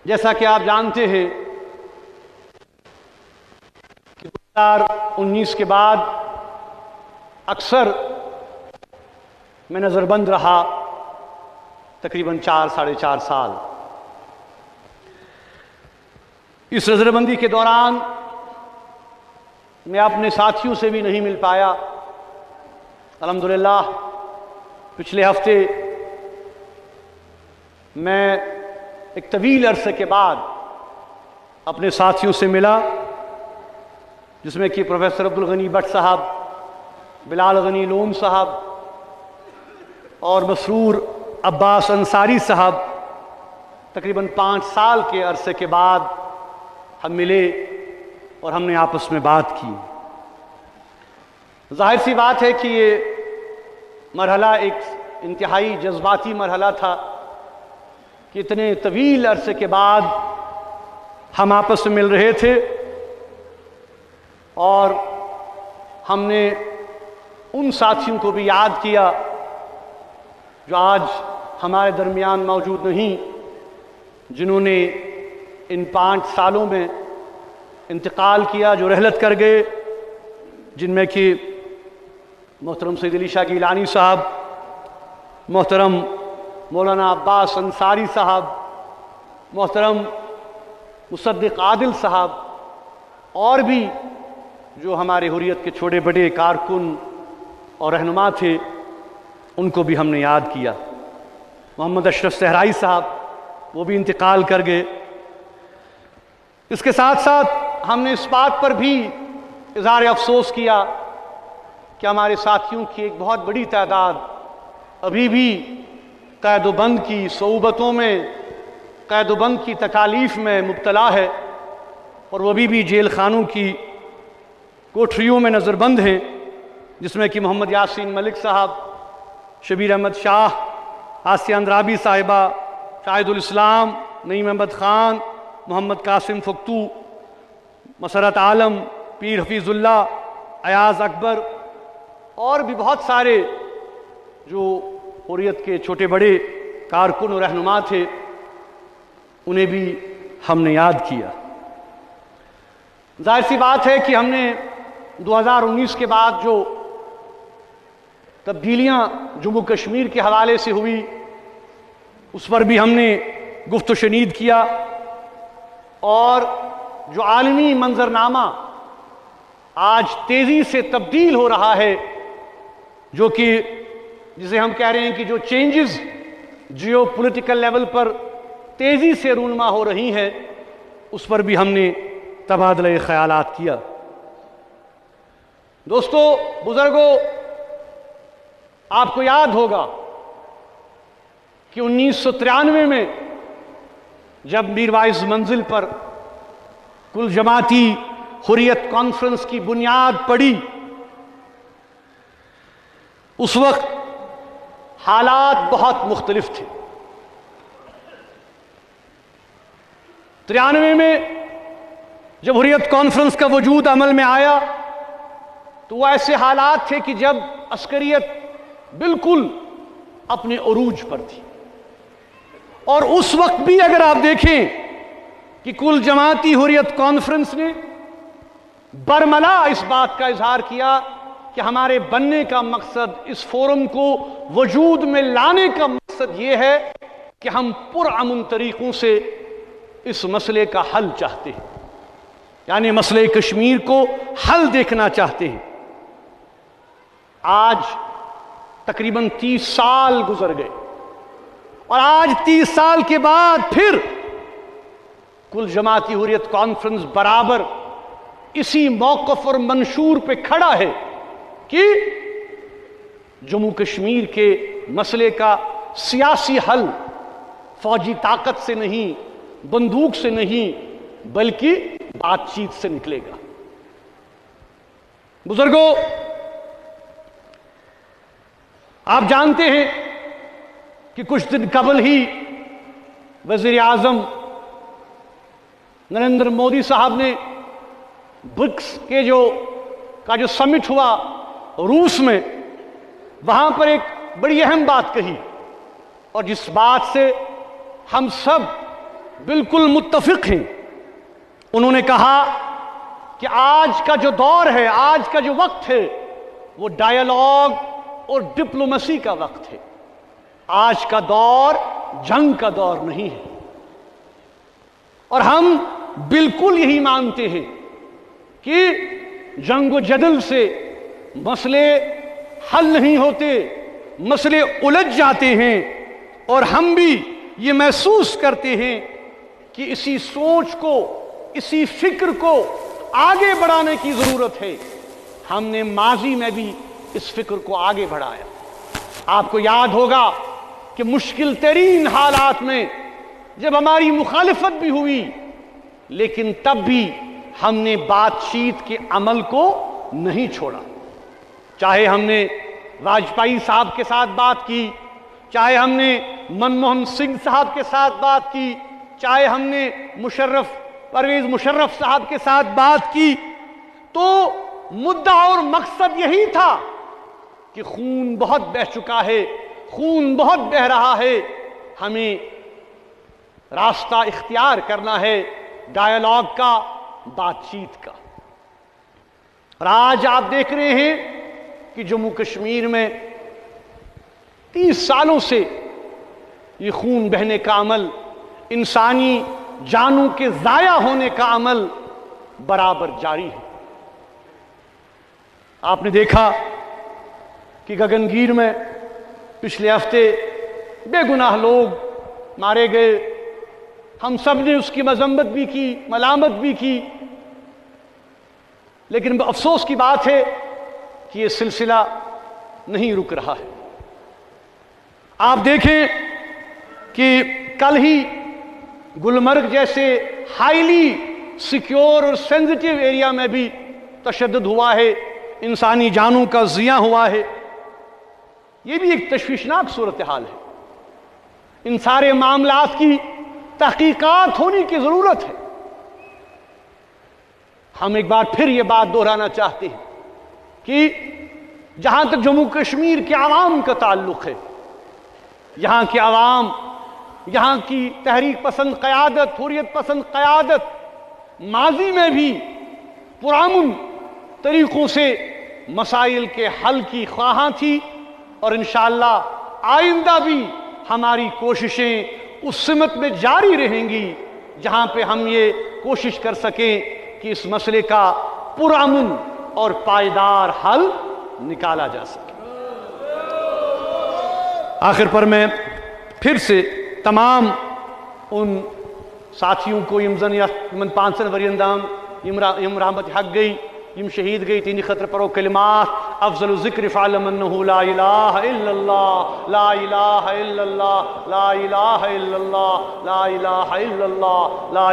جیسا کہ آپ جانتے ہیں کہ 2019 کے بعد اکثر میں نظر بند رہا تقریباً 4-4.5 سال۔ اس نظر بندی کے دوران میں اپنے ساتھیوں سے بھی نہیں مل پایا۔ الحمدللہ پچھلے ہفتے میں ایک طویل عرصے کے بعد اپنے ساتھیوں سے ملا، جس میں کہ پروفیسر عبدالغنی بٹ صاحب، بلال غنی لون صاحب اور مسرور عباس انصاری صاحب۔ تقریباً 5 سال کے عرصے کے بعد ہم ملے اور ہم نے آپس میں بات کی۔ ظاہر سی بات ہے کہ یہ مرحلہ ایک انتہائی جذباتی مرحلہ تھا کہ اتنے طویل عرصے کے بعد ہم آپس میں مل رہے تھے، اور ہم نے ان ساتھیوں کو بھی یاد کیا جو آج ہمارے درمیان موجود نہیں، جنہوں نے ان 5 سالوں میں انتقال کیا، جو رحلت کر گئے، جن میں کہ محترم سید علی شاہ گیلانی صاحب، محترم مولانا عباس انصاری صاحب، محترم مصدق عادل صاحب، اور بھی جو ہمارے حریت کے چھوٹے بڑے کارکن اور رہنما تھے، ان کو بھی ہم نے یاد کیا۔ محمد اشرف صحرائی صاحب، وہ بھی انتقال کر گئے۔ اس کے ساتھ ساتھ ہم نے اس بات پر بھی اظہار افسوس کیا کہ ہمارے ساتھیوں کی ایک بہت بڑی تعداد ابھی بھی قید و بند کی صعوبتوں میں، قید و بند کی تکالیف میں مبتلا ہے، اور وہ بھی جیل خانوں کی کوٹھریوں میں نظر بند ہیں، جس میں کہ محمد یاسین ملک صاحب، شبیر احمد شاہ، آسیہ اندرابی صاحبہ، شاہد الاسلام، نعیم احمد خان، محمد قاسم فختو، مسرت عالم، پیر حفیظ اللہ، ایاز اکبر، اور بھی بہت سارے جو حریت کے چھوٹے بڑے کارکن اور رہنما تھے، انہیں بھی ہم نے یاد کیا۔ ظاہر سی بات ہے کہ ہم نے 2019 کے بعد جو تبدیلیاں جموں کشمیر کے حوالے سے ہوئی، اس پر بھی ہم نے گفت و شنید کیا، اور جو عالمی منظرنامہ آج تیزی سے تبدیل ہو رہا ہے، جو کہ جسے ہم کہہ رہے ہیں کہ جو چینجز جیو پولیٹیکل لیول پر تیزی سے رونما ہو رہی ہیں، اس پر بھی ہم نے تبادلہ خیالات کیا۔ دوستو، بزرگوں، آپ کو یاد ہوگا کہ 1993 میں جب میر وائز منزل پر کل جماعتی حریت کانفرنس کی بنیاد پڑی، اس وقت حالات بہت مختلف تھے۔ 93 میں جب حریت کانفرنس کا وجود عمل میں آیا تو وہ ایسے حالات تھے کہ جب عسکریت بالکل اپنے عروج پر تھی، اور اس وقت بھی اگر آپ دیکھیں کہ کل جماعتی حریت کانفرنس نے برملا اس بات کا اظہار کیا کہ ہمارے بننے کا مقصد، اس فورم کو وجود میں لانے کا مقصد یہ ہے کہ ہم پرامن طریقوں سے اس مسئلے کا حل چاہتے ہیں، یعنی مسئلے کشمیر کو حل دیکھنا چاہتے ہیں۔ آج تقریباً 30 سال گزر گئے، اور آج 30 سال کے بعد پھر کل جماعتی حریت کانفرنس برابر اسی موقف اور منشور پہ کھڑا ہے کہ جموں کشمیر کے مسئلے کا سیاسی حل فوجی طاقت سے نہیں، بندوق سے نہیں، بلکہ بات چیت سے نکلے گا۔ بزرگوں، آپ جانتے ہیں کہ کچھ دن قبل ہی وزیر اعظم نریندر مودی صاحب نے برکس کے جو سمٹ ہوا روس میں، وہاں پر ایک بڑی اہم بات کہی، اور جس بات سے ہم سب بالکل متفق ہیں. انہوں نے کہا کہ آج کا جو دور ہے، آج کا جو وقت ہے، وہ ڈائیلاگ اور ڈپلومیسی کا وقت ہے. آج کا دور جنگ کا دور نہیں ہے. اور ہم بالکل یہی مانتے ہیں کہ جنگ و جدل سے مسئلے حل نہیں ہوتے، مسئلے الجھ جاتے ہیں. اور ہم بھی یہ محسوس کرتے ہیں کہ اسی سوچ کو، اسی فکر کو آگے بڑھانے کی ضرورت ہے. ہم نے ماضی میں بھی اس فکر کو آگے بڑھایا. آپ کو یاد ہوگا کہ مشکل ترین حالات میں جب ہماری مخالفت بھی ہوئی، لیکن تب بھی ہم نے بات چیت کے عمل کو نہیں چھوڑا. چاہے ہم نے واجپئی صاحب کے ساتھ بات کی، چاہے ہم نے منموہن سنگھ صاحب کے ساتھ بات کی، چاہے ہم نے پرویز مشرف صاحب کے ساتھ بات کی، تو مدعا اور مقصد یہی تھا کہ خون بہت بہہ چکا ہے، خون بہت بہہ رہا ہے، ہمیں راستہ اختیار کرنا ہے ڈائیلاگ کا، بات چیت کا. اور آج آپ دیکھ رہے ہیں کہ جموں کشمیر میں 30 سالوں سے یہ خون بہنے کا عمل، انسانی جانوں کے ضائع ہونے کا عمل برابر جاری ہے. آپ نے دیکھا کہ گگنگیر میں پچھلے ہفتے بے گناہ لوگ مارے گئے. ہم سب نے اس کی مذمت بھی کی، ملامت بھی کی، لیکن افسوس کی بات ہے کہ یہ سلسلہ نہیں رک رہا ہے. آپ دیکھیں کہ کل ہی گلمرگ جیسے ہائیلی سیکیور اور سینسٹیو ایریا میں بھی تشدد ہوا ہے، انسانی جانوں کا ضیاع ہوا ہے. یہ بھی ایک تشویشناک صورتحال ہے. ان سارے معاملات کی تحقیقات ہونے کی ضرورت ہے. ہم ایک بار پھر یہ بات دہرانا چاہتے ہیں کہ جہاں تک جموں کشمیر کے عوام کا تعلق ہے، یہاں کے عوام، یہاں کی تحریک پسند قیادت، حریت پسند قیادت ماضی میں بھی پرامن طریقوں سے مسائل کے حل کی خواہاں تھی، اور انشاءاللہ آئندہ بھی ہماری کوششیں اس سمت میں جاری رہیں گی جہاں پہ ہم یہ کوشش کر سکیں کہ اس مسئلے کا پرامن اور پائیدار حل نکالا جا سکے. آخر پر میں پھر سے تمام ان ساتھیوں کو یم پانسن وریندان یم رحمت حق گئی، یم شہید گئی، تین خطر پرو کلمات افضل الذکر فعلم انہو لا الہ الا اللہ، لا الہ الا اللہ، لا الہ الا اللہ، لا الہ الا اللہ، لا